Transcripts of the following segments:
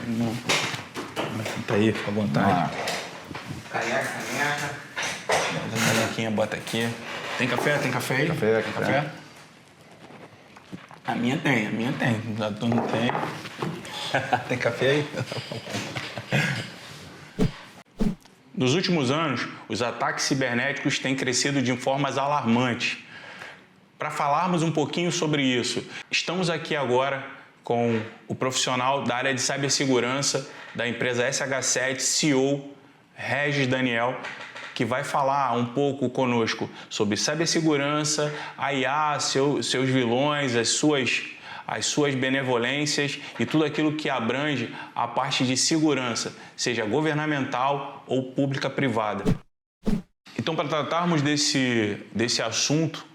Não. Tá aí, fica à vontade. Caneca. Bota a canequinha, bota aqui. Tem café? Tem café aí? Café. A minha tem. Já tu não tem. Tem café aí? Nos últimos anos, os ataques cibernéticos têm crescido de formas alarmantes. Para falarmos um pouquinho sobre isso, estamos aqui agora com o profissional da área de cibersegurança da empresa SH7, CEO Regis Daniel, que vai falar um pouco conosco sobre cibersegurança, a IA, seus vilões, as suas benevolências e tudo aquilo que abrange a parte de segurança, seja governamental ou pública-privada. Então, para tratarmos desse assunto,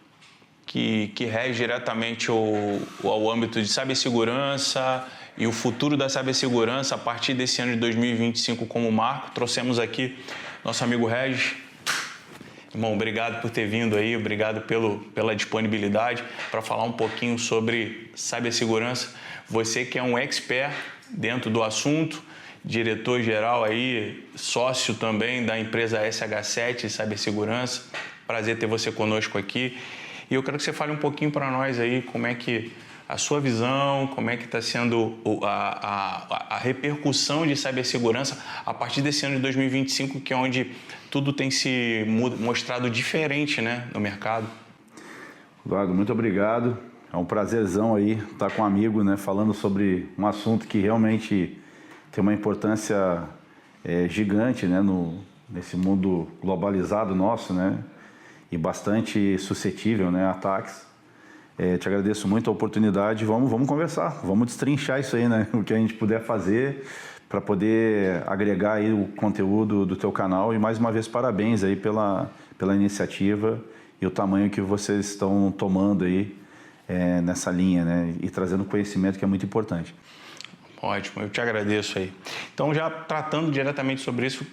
que rege diretamente ao âmbito de cibersegurança e o futuro da cibersegurança a partir desse ano de 2025 como marco, trouxemos aqui nosso amigo Regis. Irmão, obrigado por ter vindo aí, obrigado pela disponibilidade para falar um pouquinho sobre cibersegurança. Você que é um expert dentro do assunto, diretor-geral aí, sócio também da empresa SH7 Cibersegurança. Prazer ter você conosco aqui. E eu quero que você fale um pouquinho para nós aí como é que a sua visão, como é que está sendo a repercussão de cibersegurança a partir desse ano de 2025, que é onde tudo tem se mostrado diferente, né, no mercado. Eduardo, muito obrigado. É um prazerzão aí estar com um amigo, né, falando sobre um assunto que realmente tem uma importância gigante, né, nesse mundo globalizado nosso, né, e bastante suscetível, né, a ataques. Te agradeço muito a oportunidade. Vamos conversar, vamos destrinchar isso aí, né, o que a gente puder fazer para poder agregar aí o conteúdo do teu canal. E mais uma vez parabéns aí pela iniciativa e o tamanho que vocês estão tomando aí nessa linha, né, e trazendo conhecimento que é muito importante. Ótimo, eu te agradeço aí. Então, já tratando diretamente sobre isso,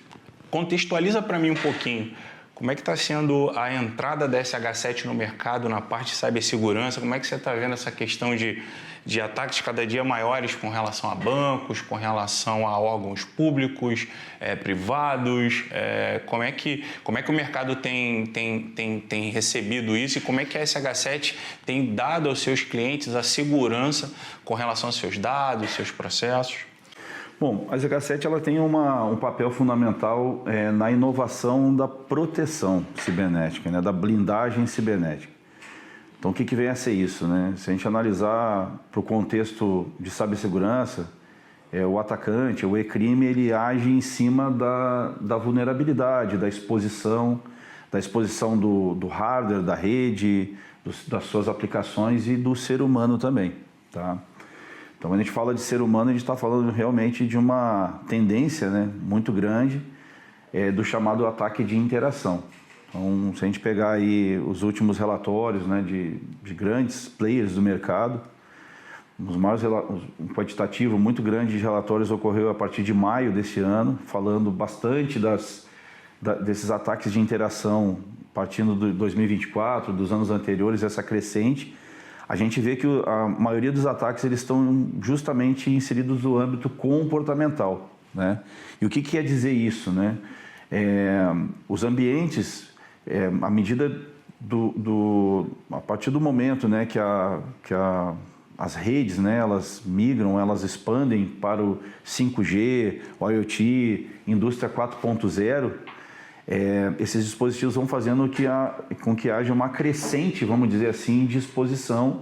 contextualiza para mim um pouquinho. Como é que está sendo a entrada da SH7 no mercado, na parte de cibersegurança? Como é que você está vendo essa questão de ataques cada dia maiores com relação a bancos, com relação a órgãos públicos, privados? Como é que o mercado tem recebido isso e como é que a SH7 tem dado aos seus clientes a segurança com relação aos seus dados, seus processos? Bom, a SH7 ela tem um papel fundamental na inovação da proteção cibernética, né, da blindagem cibernética. Então, o que vem a ser isso, né? Se a gente analisar para o contexto de cibersegurança, o atacante, o e-crime, ele age em cima da vulnerabilidade, da exposição do hardware, da rede, das suas aplicações e do ser humano também, tá? Então, quando a gente fala de ser humano, a gente está falando realmente de uma tendência, né, muito grande do chamado ataque de interação. Então, se a gente pegar aí os últimos relatórios, né, de grandes players do mercado, um quantitativo muito grande de relatórios ocorreu a partir de maio desse ano, falando bastante desses ataques de interação partindo de 2024, dos anos anteriores, essa crescente. A gente vê que a maioria dos ataques eles estão justamente inseridos no âmbito comportamental, né? E o que quer dizer isso, né? Os ambientes, à medida a partir do momento, né, que as redes, né, elas migram, elas expandem para o 5G, o IoT, indústria 4.0, esses dispositivos vão fazendo com que haja uma crescente, vamos dizer assim, de exposição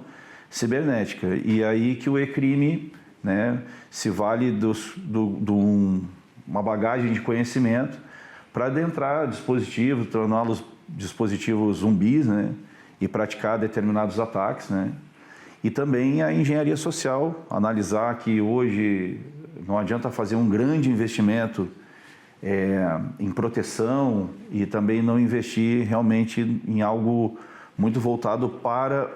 cibernética. E aí que o e-crime, né, se vale de uma bagagem de conhecimento para adentrar dispositivos, torná-los dispositivos zumbis, né, e praticar determinados ataques, né. E também a engenharia social, analisar que hoje não adianta fazer um grande investimento em proteção e também não investir realmente em algo muito voltado para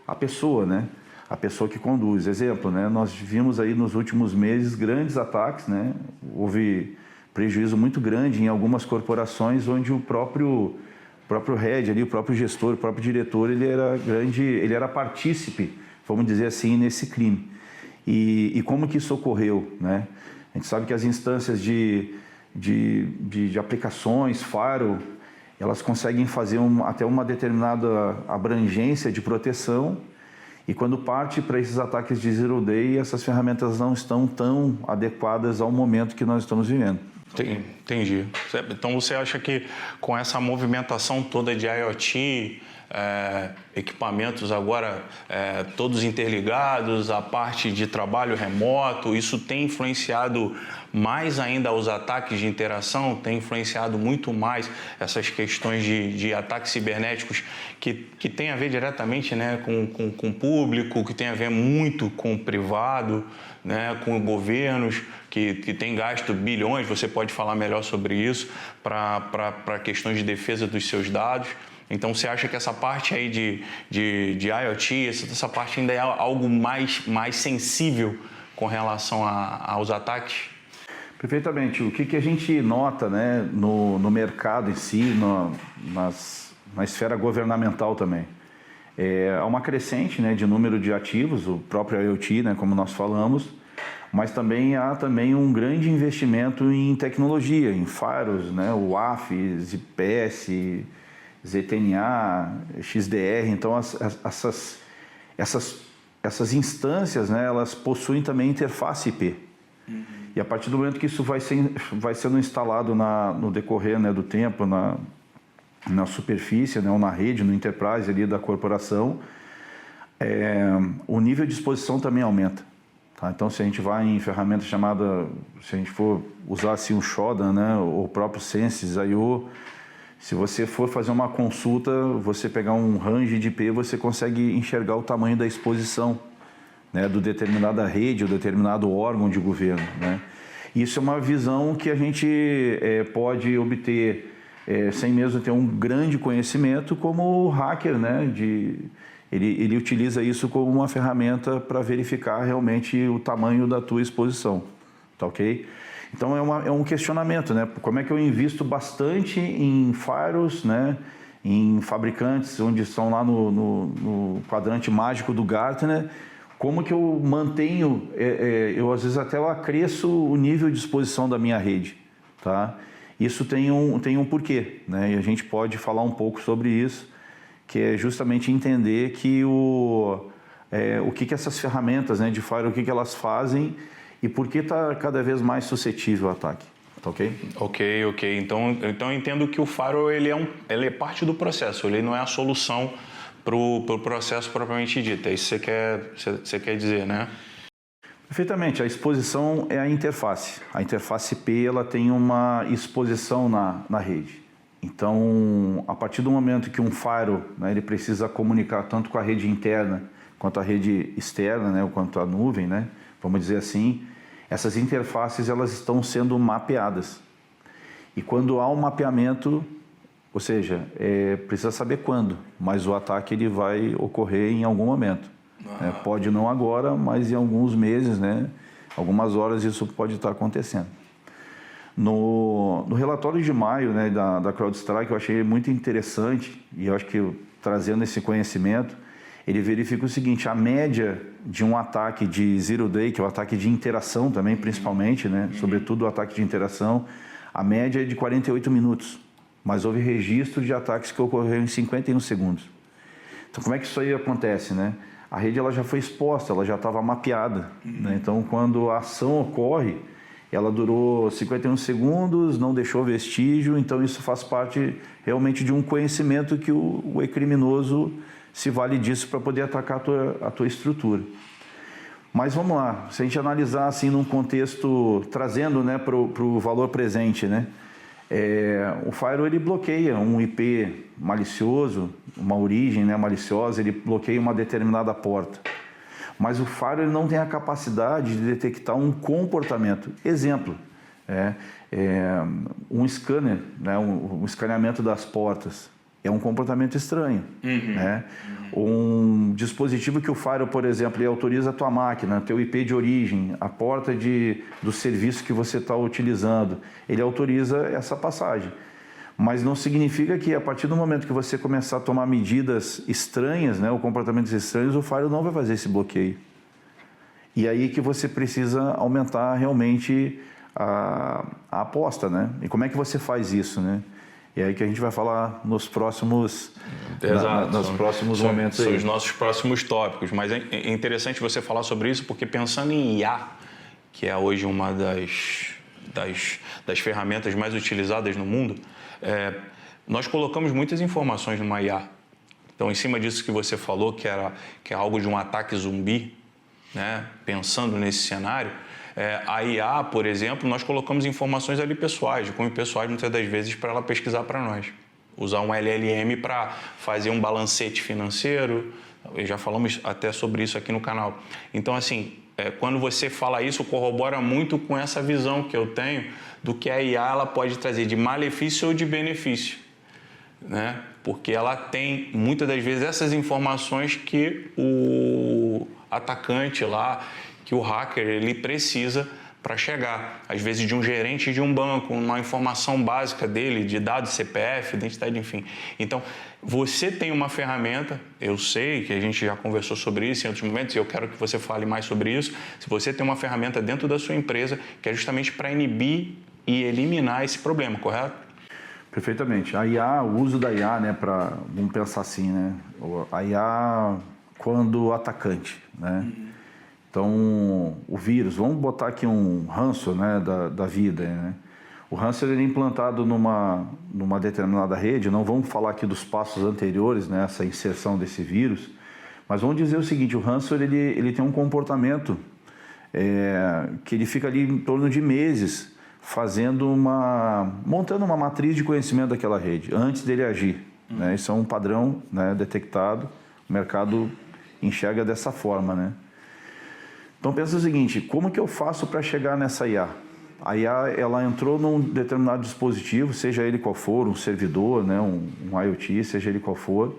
a pessoa, né? A pessoa que conduz. Exemplo, né? Nós vimos aí nos últimos meses grandes ataques, né? Houve prejuízo muito grande em algumas corporações onde o próprio head ali, o próprio gestor, o próprio diretor, ele era partícipe, vamos dizer assim, nesse crime. E como que isso ocorreu, né? A gente sabe que as instâncias de aplicações, firewall, elas conseguem fazer até uma determinada abrangência de proteção, e quando parte para esses ataques de Zero Day, essas ferramentas não estão tão adequadas ao momento que nós estamos vivendo. Entendi. Então você acha que com essa movimentação toda de IoT, equipamentos agora todos interligados, a parte de trabalho remoto, isso tem influenciado mais ainda os ataques de interação, tem influenciado muito mais essas questões de ataques cibernéticos que tem a ver diretamente, né, com o público, que tem a ver muito com o privado, né, com governos que têm gasto bilhões, você pode falar melhor sobre isso, para questões de defesa dos seus dados. Então, você acha que essa parte aí de IoT, essa parte ainda é algo mais sensível com relação aos ataques? Perfeitamente. O que a gente nota, né, no mercado em si, na esfera governamental também, há uma crescente, né, de número de ativos, o próprio IoT, né, como nós falamos, mas também há um grande investimento em tecnologia, em firewalls, né, o WAF, ZPS, ZTNA, XDR. Então essas instâncias, né, elas possuem também interface IP. E a partir do momento que isso vai sendo instalado no decorrer, né, do tempo, na superfície, né, ou na rede, no enterprise ali da corporação, o nível de exposição também aumenta. Tá? Então, se a gente vai em ferramenta chamada, se a gente for usar assim o Shodan, né, ou o próprio Census.io, se você for fazer uma consulta, você pegar um range de IP, você consegue enxergar o tamanho da exposição, né, do determinada rede ou determinado órgão de governo, né? Isso é uma visão que a gente pode obter sem mesmo ter um grande conhecimento, como o hacker, né? Ele utiliza isso como uma ferramenta para verificar realmente o tamanho da tua exposição, tá ok? Então é um questionamento, né? Como é que eu invisto bastante em firewalls, né? Em fabricantes, onde estão lá no quadrante mágico do Gartner, como que eu mantenho, eu às vezes até eu acresço o nível de exposição da minha rede, tá? Isso tem um porquê, né? E a gente pode falar um pouco sobre isso, que é justamente entender que o que essas ferramentas, né, de firewall, o que elas fazem e por que está cada vez mais suscetível ao ataque, tá ok? Ok. Então eu entendo que o firewall ele é parte do processo, ele não é a solução para o processo propriamente dito. É isso que você quer dizer, né? Perfeitamente. A exposição é a interface. A interface IP ela tem uma exposição na rede. Então, a partir do momento que um firewall, né, ele precisa comunicar tanto com a rede interna quanto a rede externa, né, ou quanto a nuvem, né, vamos dizer assim, essas interfaces elas estão sendo mapeadas. E quando há um mapeamento, ou seja, precisa saber quando, mas o ataque ele vai ocorrer em algum momento. Pode não agora, mas em alguns meses, né, algumas horas isso pode estar acontecendo. No relatório de maio, né, da CrowdStrike, eu achei muito interessante, e eu acho que trazendo esse conhecimento, ele verifica o seguinte: a média de um ataque de Zero Day, que é o ataque de interação também, principalmente, né, sobretudo o ataque de interação, a média é de 48 minutos, mas houve registro de ataques que ocorreram em 51 segundos. Então, como é que isso aí acontece, né? A rede ela já foi exposta, ela já estava mapeada, né? Então, quando a ação ocorre, ela durou 51 segundos, não deixou vestígio, então isso faz parte realmente de um conhecimento que o criminoso se vale disso para poder atacar a tua estrutura. Mas vamos lá, se a gente analisar assim num contexto, trazendo, né, para o valor presente, né? O firewall ele bloqueia um IP malicioso, uma origem, né, maliciosa, ele bloqueia uma determinada porta. Mas o firewall ele não tem a capacidade de detectar um comportamento. Exemplo, um scanner, né, um escaneamento das portas. É um comportamento estranho. Né? Um dispositivo que o firewall, por exemplo, ele autoriza a tua máquina, teu IP de origem, a porta do serviço que você está utilizando, ele autoriza essa passagem. Mas não significa que a partir do momento que você começar a tomar medidas estranhas, né, ou comportamentos estranhos, o firewall não vai fazer esse bloqueio. E aí que você precisa aumentar realmente a aposta, né? E como é que você faz isso, né? E aí que a gente vai falar nos próximos, nos próximos momentos. São os nossos próximos tópicos. Mas é interessante você falar sobre isso, porque pensando em IA, que é hoje uma das ferramentas mais utilizadas no mundo, nós colocamos muitas informações numa IA. Então, em cima disso que você falou, que é algo de um ataque zumbi, né? Pensando nesse cenário, a IA, por exemplo, nós colocamos informações ali pessoais, de cunho pessoais, muitas das vezes, para ela pesquisar para nós. Usar um LLM para fazer um balancete financeiro, já falamos até sobre isso aqui no canal. Então, assim, quando você fala isso, corrobora muito com essa visão que eu tenho do que a IA ela pode trazer de malefício ou de benefício, né? Porque ela tem, muitas das vezes, essas informações que o atacante lá, que o hacker, ele precisa para chegar. Às vezes de um gerente de um banco, uma informação básica dele, de dados CPF, identidade, enfim. Então, você tem uma ferramenta, eu sei que a gente já conversou sobre isso em outros momentos e eu quero que você fale mais sobre isso. Se você tem uma ferramenta dentro da sua empresa que é justamente para inibir e eliminar esse problema, correto? Perfeitamente. A IA, o uso da IA, né, vamos pensar assim, né? A IA quando atacante, né? Então, o vírus, vamos botar aqui um ransomware, né, da vida, né? O ransomware é implantado numa determinada rede, não vamos falar aqui dos passos anteriores, né, essa inserção desse vírus, mas vamos dizer o seguinte, o ransomware ele tem um comportamento que ele fica ali em torno de meses montando uma matriz de conhecimento daquela rede, antes dele agir. Né? Isso é um padrão, né, detectado, o mercado enxerga dessa forma, né? Então pensa o seguinte, como que eu faço para chegar nessa IA? A IA ela entrou num determinado dispositivo, seja ele qual for, um servidor, né, um IoT, seja ele qual for,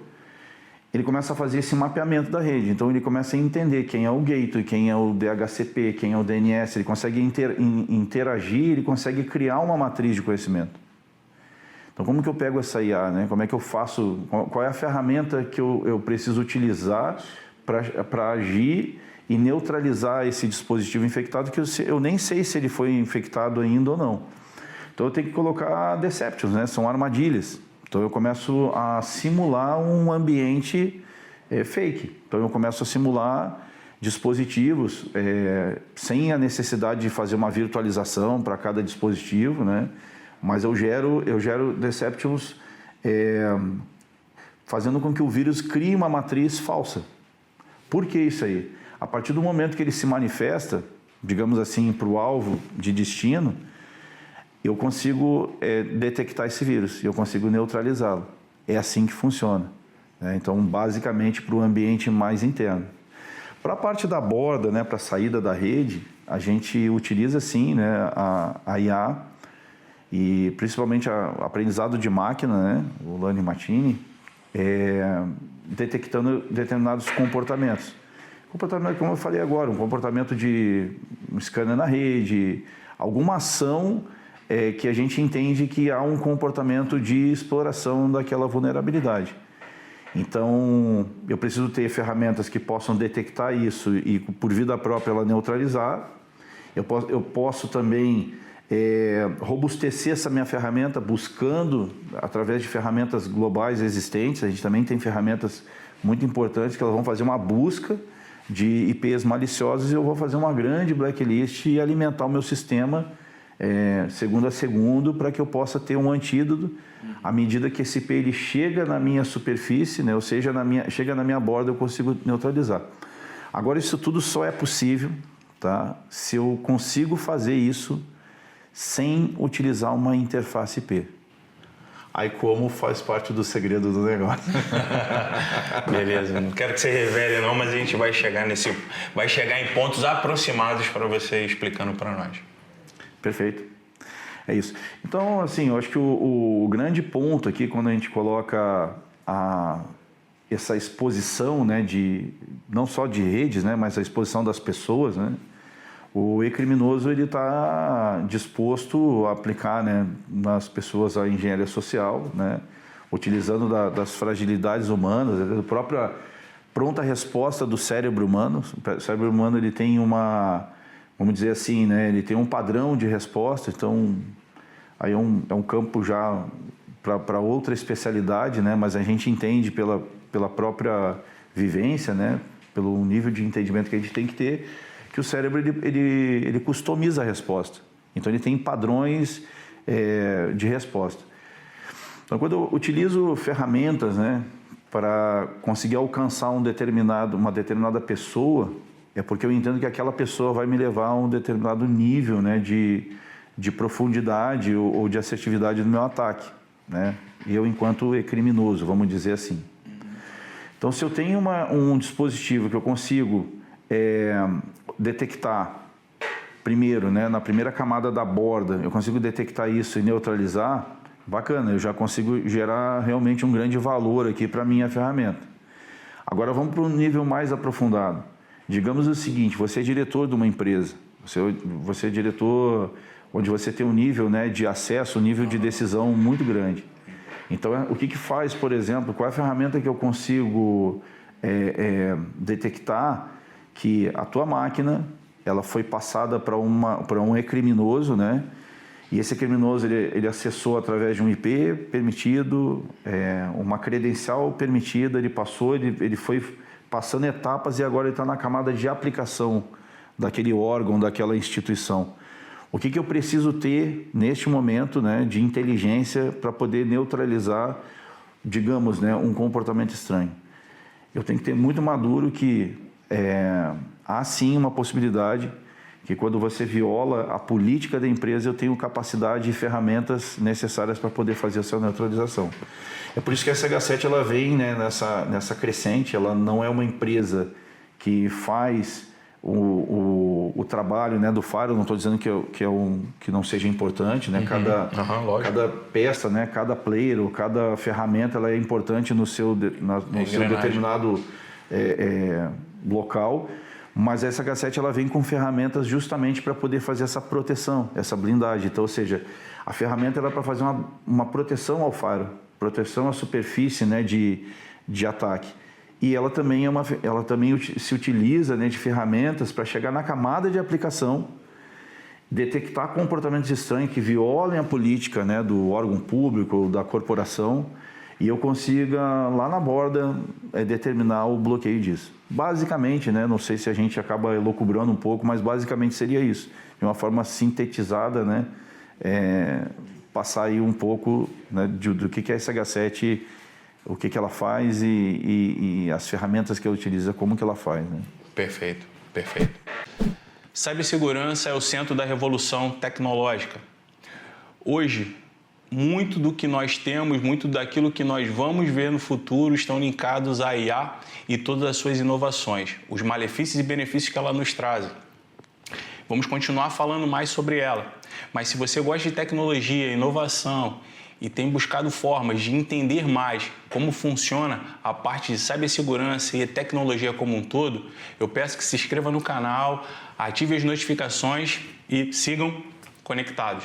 ele começa a fazer esse mapeamento da rede. Então ele começa a entender quem é o gateway, quem é o DHCP, quem é o DNS, ele consegue interagir, ele consegue criar uma matriz de conhecimento. Então como que eu pego essa IA, né? Como é que eu faço, qual é a ferramenta que eu preciso utilizar para agir e neutralizar esse dispositivo infectado, que eu nem sei se ele foi infectado ainda ou não. Então eu tenho que colocar deceptions, né? São armadilhas. Então eu começo a simular um ambiente fake. Então eu começo a simular dispositivos sem a necessidade de fazer uma virtualização para cada dispositivo, né? Mas eu gero deceptions fazendo com que o vírus crie uma matriz falsa. Por que isso aí? A partir do momento que ele se manifesta, digamos assim, para o alvo de destino, eu consigo detectar esse vírus, eu consigo neutralizá-lo. É assim que funciona. Né? Então, basicamente, para o ambiente mais interno. Para a parte da borda, né, para a saída da rede, a gente utiliza, sim, né, a IA e principalmente o aprendizado de máquina, né, o Learning Machine, detectando determinados comportamentos. Comportamento, como eu falei agora, um comportamento de um scanner na rede, alguma ação que a gente entende que há um comportamento de exploração daquela vulnerabilidade. Então, eu preciso ter ferramentas que possam detectar isso e, por vida própria, ela neutralizar. Eu posso também robustecer essa minha ferramenta buscando, através de ferramentas globais existentes. A gente também tem ferramentas muito importantes que elas vão fazer uma busca de IPs maliciosos e eu vou fazer uma grande blacklist e alimentar o meu sistema segundo a segundo para que eu possa ter um antídoto à medida que esse IP ele chega na minha superfície, né, ou seja, chega na minha borda, eu consigo neutralizar. Agora, isso tudo só é possível, tá, se eu consigo fazer isso sem utilizar uma interface IP. Aí como faz parte do segredo do negócio. Beleza, não quero que você revele não, mas a gente vai chegar em pontos aproximados para você explicando para nós. Perfeito. É isso. Então, assim, eu acho que o grande ponto aqui, quando a gente coloca essa exposição, né, não só de redes, né, mas a exposição das pessoas, né, o e-criminoso está disposto a aplicar, né, nas pessoas a engenharia social, né, utilizando das fragilidades humanas, da pronta resposta do cérebro humano. O cérebro humano ele tem vamos dizer assim, né? Ele tem um padrão de resposta, então aí é um campo já para outra especialidade, né? Mas a gente entende pela própria vivência, né? Pelo nível de entendimento que a gente tem que ter, que o cérebro ele customiza a resposta. Então ele tem padrões de resposta. Então quando eu utilizo ferramentas, né, para conseguir alcançar uma determinada pessoa, é porque eu entendo que aquela pessoa vai me levar a um determinado nível, né, de profundidade ou de assertividade do meu ataque, né? E eu enquanto criminoso, vamos dizer assim. Então, se eu tenho um dispositivo que eu consigo detectar, primeiro, né, na primeira camada da borda, eu consigo detectar isso e neutralizar, bacana, eu já consigo gerar realmente um grande valor aqui para a minha ferramenta. Agora, vamos para um nível mais aprofundado. Digamos o seguinte, você é diretor de uma empresa, você é diretor onde você tem um nível, né, de acesso, um nível de decisão muito grande. Então, o que faz, por exemplo, qual é a ferramenta que eu consigo detectar que a tua máquina ela foi passada para um criminoso, né? E esse criminoso ele acessou através de um IP permitido, uma credencial permitida, ele foi passando etapas e agora ele está na camada de aplicação daquele órgão, daquela instituição. O que eu preciso ter neste momento, né, de inteligência para poder neutralizar, digamos, né, um comportamento estranho? Eu tenho que ter muito maduro que há sim uma possibilidade que quando você viola a política da empresa, eu tenho capacidade e ferramentas necessárias para poder fazer essa neutralização. É por isso que a SH7 ela vem, né, nessa crescente, ela não é uma empresa que faz o trabalho, né, do Faro. Não estou dizendo que não seja importante, né? Cada peça, né, cada player, ou cada ferramenta, ela é importante no seu determinado local. Mas a SH7 ela vem com ferramentas justamente para poder fazer essa proteção, essa blindagem. Então, ou seja, a ferramenta era para fazer uma proteção ao faro, proteção à superfície, né, de ataque. E ela também se utiliza, né, de ferramentas para chegar na camada de aplicação, detectar comportamentos estranhos que violem a política, né, do órgão público ou da corporação, e eu consiga, lá na borda, determinar o bloqueio disso. Basicamente, né, não sei se a gente acaba elucubrando um pouco, mas basicamente seria isso. De uma forma sintetizada, né, passar aí um pouco, né, do que é a SH7, o que ela faz e as ferramentas que ela utiliza, como que ela faz, né? Perfeito, perfeito. Cibersegurança é o centro da revolução tecnológica. Hoje, muito do que nós temos, muito daquilo que nós vamos ver no futuro estão linkados à IA e todas as suas inovações, os malefícios e benefícios que ela nos traz. Vamos continuar falando mais sobre ela, mas se você gosta de tecnologia, inovação e tem buscado formas de entender mais como funciona a parte de cibersegurança e tecnologia como um todo, eu peço que se inscreva no canal, ative as notificações e sigam conectados.